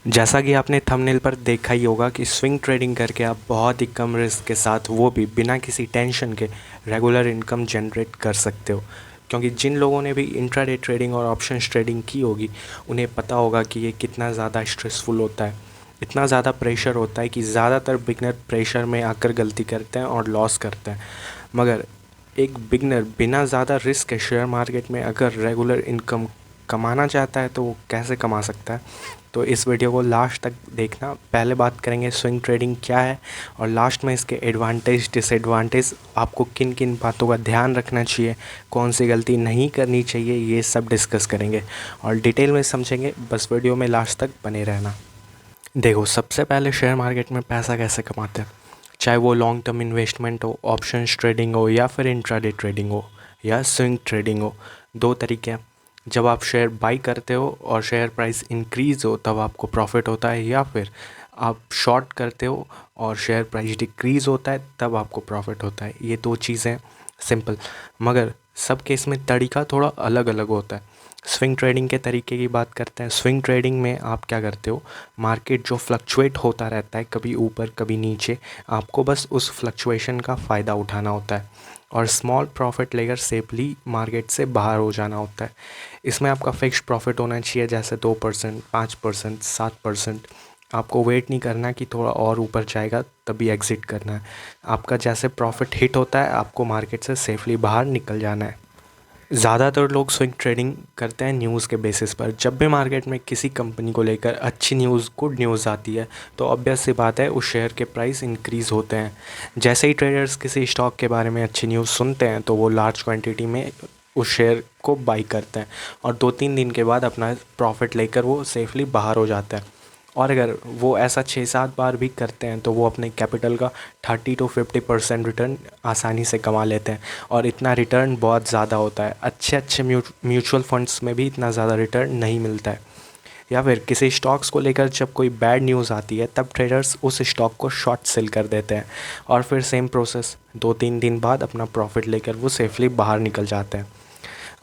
जैसा कि आपने थंबनेल पर देखा ही होगा कि स्विंग ट्रेडिंग करके आप बहुत ही कम रिस्क के साथ वो भी बिना किसी टेंशन के रेगुलर इनकम जनरेट कर सकते हो। क्योंकि जिन लोगों ने भी इंट्राडे ट्रेडिंग और ऑप्शंस ट्रेडिंग की होगी उन्हें पता होगा कि ये कितना ज़्यादा स्ट्रेसफुल होता है, इतना ज़्यादा प्रेशर होता है कि ज़्यादातर बिगनर प्रेशर में आकर गलती करते हैं और लॉस करते हैं। मगर एक बिगनर बिना ज़्यादा रिस्क के शेयर मार्केट में अगर रेगुलर इनकम कमाना चाहता है तो वो कैसे कमा सकता है। तो इस वीडियो को लास्ट तक देखना। पहले बात करेंगे स्विंग ट्रेडिंग क्या है और लास्ट में इसके एडवांटेज डिसएडवांटेज, आपको किन किन बातों का ध्यान रखना चाहिए, कौन सी गलती नहीं करनी चाहिए, ये सब डिस्कस करेंगे और डिटेल में समझेंगे। बस वीडियो में लास्ट तक बने रहना। देखो, सबसे पहले शेयर मार्केट में पैसा कैसे कमाते हैं, चाहे वो लॉन्ग टर्म इन्वेस्टमेंट हो, ऑप्शंस ट्रेडिंग हो या फिर इंट्राडे ट्रेडिंग हो या स्विंग ट्रेडिंग हो। दो तरीके हैं। जब आप शेयर बाई करते हो और शेयर प्राइस इंक्रीज़ हो तब आपको प्रॉफिट होता है, या फिर आप शॉर्ट करते हो और शेयर प्राइस डिक्रीज़ होता है तब आपको प्रॉफिट होता है। ये दो चीज़ें सिंपल, मगर सब केस में तरीका थोड़ा अलग अलग होता है। स्विंग ट्रेडिंग के तरीके की बात करते हैं। स्विंग ट्रेडिंग में आप क्या करते हो, मार्केट जो फ्लक्चुएट होता रहता है, कभी ऊपर कभी नीचे, आपको बस उस फ्लक्चुएशन का फ़ायदा उठाना होता है और स्मॉल प्रॉफिट लेकर सेफली मार्केट से बाहर हो जाना होता है। इसमें आपका फिक्स्ड प्रॉफिट होना चाहिए, जैसे 2%, 5%, 7%। आपको वेट नहीं करना कि थोड़ा और ऊपर जाएगा तभी एग्ज़िट करना है। आपका जैसे प्रॉफिट हिट होता है आपको मार्केट से सेफली बाहर निकल जाना है। ज़्यादातर लोग स्विंग ट्रेडिंग करते हैं न्यूज़ के बेसिस पर। जब भी मार्केट में किसी कंपनी को लेकर अच्छी न्यूज़, गुड न्यूज़ आती है तो ऑब्वियस सी बात है उस शेयर के प्राइस इंक्रीज़ होते हैं। जैसे ही ट्रेडर्स किसी स्टॉक के बारे में अच्छी न्यूज़ सुनते हैं तो वो लार्ज क्वांटिटी में उस शेयर को बाई करते हैं और 2-3 दिन के बाद अपना प्रॉफिट लेकर वो सेफली बाहर हो जाता है। और अगर वो ऐसा 6-7 बार भी करते हैं तो वो अपने कैपिटल का 30-50% रिटर्न आसानी से कमा लेते हैं। और इतना रिटर्न बहुत ज़्यादा होता है। अच्छे अच्छे म्यूचुअल फंड्स में भी इतना ज़्यादा रिटर्न नहीं मिलता है। या फिर किसी स्टॉक्स को लेकर जब कोई बैड न्यूज़ आती है तब ट्रेडर्स उस स्टॉक को शॉर्ट सेल कर देते हैं और फिर सेम प्रोसेस 2-3 दिन बाद अपना प्रॉफिट लेकर वो सेफली बाहर निकल जाते हैं।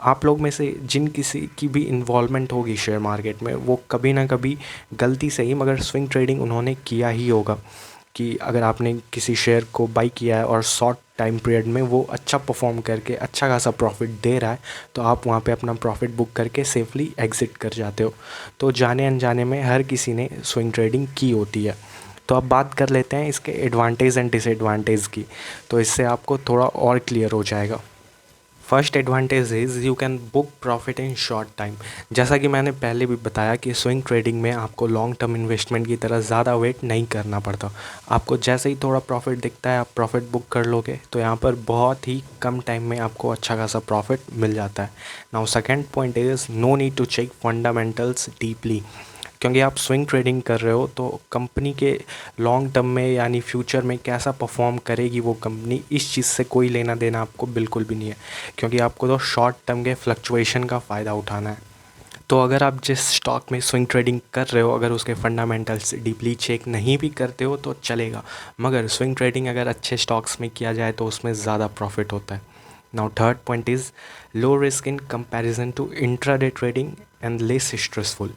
आप लोग में से जिन किसी की भी इन्वॉल्वमेंट होगी शेयर मार्केट में, वो कभी ना कभी गलती से ही मगर स्विंग ट्रेडिंग उन्होंने किया ही होगा। कि अगर आपने किसी शेयर को बाई किया है और शॉर्ट टाइम पीरियड में वो अच्छा परफॉर्म करके अच्छा खासा प्रॉफिट दे रहा है तो आप वहाँ पे अपना प्रॉफिट बुक करके सेफली एग्ज़िट कर जाते हो। तो जाने अनजाने में हर किसी ने स्विंग ट्रेडिंग की होती है। तो अब बात कर लेते हैं इसके एडवांटेज एंड डिसएडवांटेज की, तो इससे आपको थोड़ा और क्लियर हो जाएगा। First advantage is you can book profit in short time. जैसा कि मैंने पहले भी बताया कि स्विंग ट्रेडिंग में आपको लॉन्ग टर्म इन्वेस्टमेंट की तरह ज़्यादा वेट नहीं करना पड़ता। आपको जैसे ही थोड़ा प्रॉफिट दिखता है आप प्रॉफिट बुक कर लोगे, तो यहाँ पर बहुत ही कम टाइम में आपको अच्छा खासा प्रॉफिट मिल जाता है। Now second point is no need to check fundamentals deeply. क्योंकि आप स्विंग ट्रेडिंग कर रहे हो तो कंपनी के लॉन्ग टर्म में यानी फ्यूचर में कैसा परफॉर्म करेगी वो कंपनी, इस चीज़ से कोई लेना देना आपको बिल्कुल भी नहीं है। क्योंकि आपको तो शॉर्ट टर्म के फ्लक्चुएशन का फ़ायदा उठाना है। तो अगर आप जिस स्टॉक में स्विंग ट्रेडिंग कर रहे हो अगर उसके फंडामेंटल्स डीपली चेक नहीं भी करते हो तो चलेगा, मगर स्विंग ट्रेडिंग अगर अच्छे स्टॉक्स में किया जाए तो उसमें ज़्यादा प्रॉफिट होता है। Now third point is low risk in comparison to intraday trading and less stressful.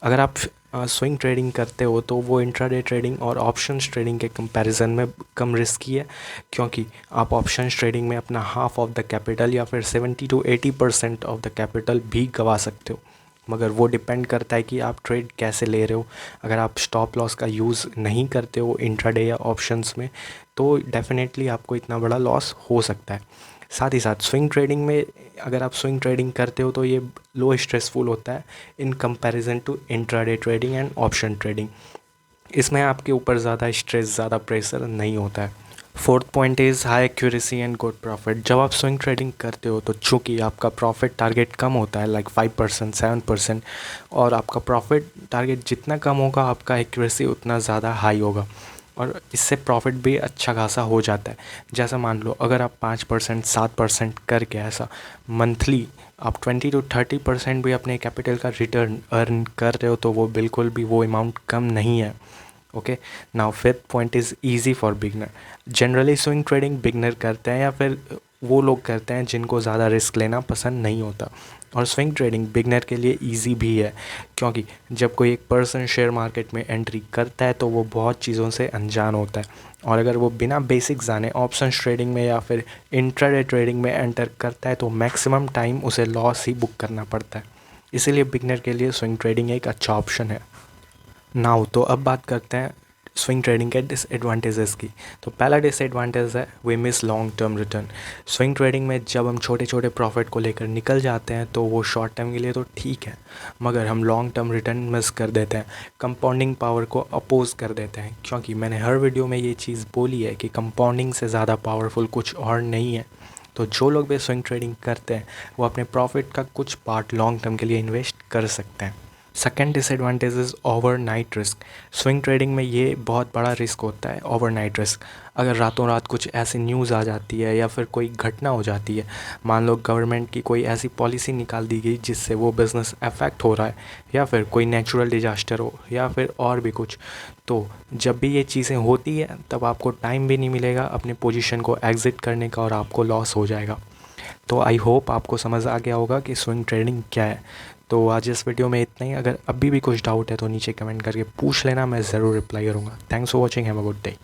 अगर आप स्विंग ट्रेडिंग करते हो तो वो इंट्राडे ट्रेडिंग और ऑप्शंस ट्रेडिंग के कंपैरिजन में कम रिस्की है। क्योंकि आप ऑप्शंस ट्रेडिंग में अपना हाफ ऑफ द कैपिटल या फिर 70-80% ऑफ द कैपिटल भी गंवा सकते हो, मगर वो डिपेंड करता है कि आप ट्रेड कैसे ले रहे हो। अगर आप स्टॉप लॉस का यूज़ नहीं करते हो इंट्राडे या ऑप्शंस में तो डेफिनेटली आपको इतना बड़ा लॉस हो सकता है। साथ ही साथ स्विंग ट्रेडिंग में अगर आप स्विंग ट्रेडिंग करते हो तो ये लो स्ट्रेसफुल होता है in comparison to intraday trading and option trading. इसमें आपके ऊपर ज़्यादा स्ट्रेस, ज़्यादा प्रेशर नहीं होता है। Fourth point is high accuracy and good profit. जब आप स्विंग ट्रेडिंग करते हो तो चूँकि आपका प्रॉफिट टारगेट कम होता है, लाइक 5%, 7%, और आपका प्रॉफिट टारगेट जितना कम होगा आपका एक्यूरेसी उतना ज़्यादा हाई होगा और इससे प्रॉफिट भी अच्छा खासा हो जाता है। जैसा मान लो अगर आप 5%, 7% करके ऐसा मंथली आप 20-30% भी अपने कैपिटल का रिटर्न अर्न कर रहे हो तो वो बिल्कुल भी वो अमाउंट कम नहीं है। Okay, now fifth point is easy for beginner. Generally swing trading beginner करते हैं या फिर वो लोग करते हैं जिनको ज़्यादा रिस्क लेना पसंद नहीं होता। और स्विंग ट्रेडिंग बिगनर के लिए ईजी भी है, क्योंकि जब कोई एक पर्सन शेयर मार्केट में एंट्री करता है तो वो बहुत चीज़ों से अनजान होता है, और अगर वो बिना बेसिक जाने ऑप्शंस ट्रेडिंग में या फिर इंट्राडे ट्रेडिंग में एंटर करता है तो मैक्सिमम टाइम उसे लॉस ही बुक करना पड़ता है। इसीलिए बिगनर के लिए स्विंग ट्रेडिंग एक अच्छा ऑप्शन है। नाउ तो अब बात करते हैं स्विंग ट्रेडिंग के डिसएडवांटेजेस की। तो पहला डिसएडवांटेज है we miss long term return. Swing trading में जब हम छोटे छोटे प्रॉफिट को लेकर निकल जाते हैं तो वो शॉर्ट टर्म के लिए तो ठीक है, मगर हम लॉन्ग टर्म रिटर्न मिस कर देते हैं, कंपाउंडिंग पावर को अपोज कर देते हैं। क्योंकि मैंने हर वीडियो में ये चीज़ बोली है कि कंपाउंडिंग से ज़्यादा पावरफुल कुछ और नहीं है। तो जो लोग भी स्विंग ट्रेडिंग करते हैं वो अपने प्रॉफिट का कुछ पार्ट लॉन्ग टर्म के लिए इन्वेस्ट कर सकते हैं। Second disadvantage is overnight risk. Swing trading में ये बहुत बड़ा रिस्क होता है, ओवरनाइट रिस्क। अगर रातों रात कुछ ऐसी न्यूज़ आ जाती है या फिर कोई घटना हो जाती है, मान लो गवर्नमेंट की कोई ऐसी पॉलिसी निकाल दी गई जिससे वो बिज़नेस अफेक्ट हो रहा है, या फिर कोई नेचुरल डिजास्टर हो, या फिर और भी कुछ, तो जब भी ये चीज़ें होती है तब आपको टाइम भी नहीं मिलेगा अपने पोजीशन को एग्ज़िट करने का और आपको लॉस हो जाएगा। तो आई होप आपको समझ आ गया होगा कि स्विंग ट्रेडिंग क्या है। तो आज इस वीडियो में इतना ही। अगर अभी भी कुछ डाउट है तो नीचे कमेंट करके पूछ लेना, मैं ज़रूर रिप्लाई करूँगा। Thanks for watching, have a good day.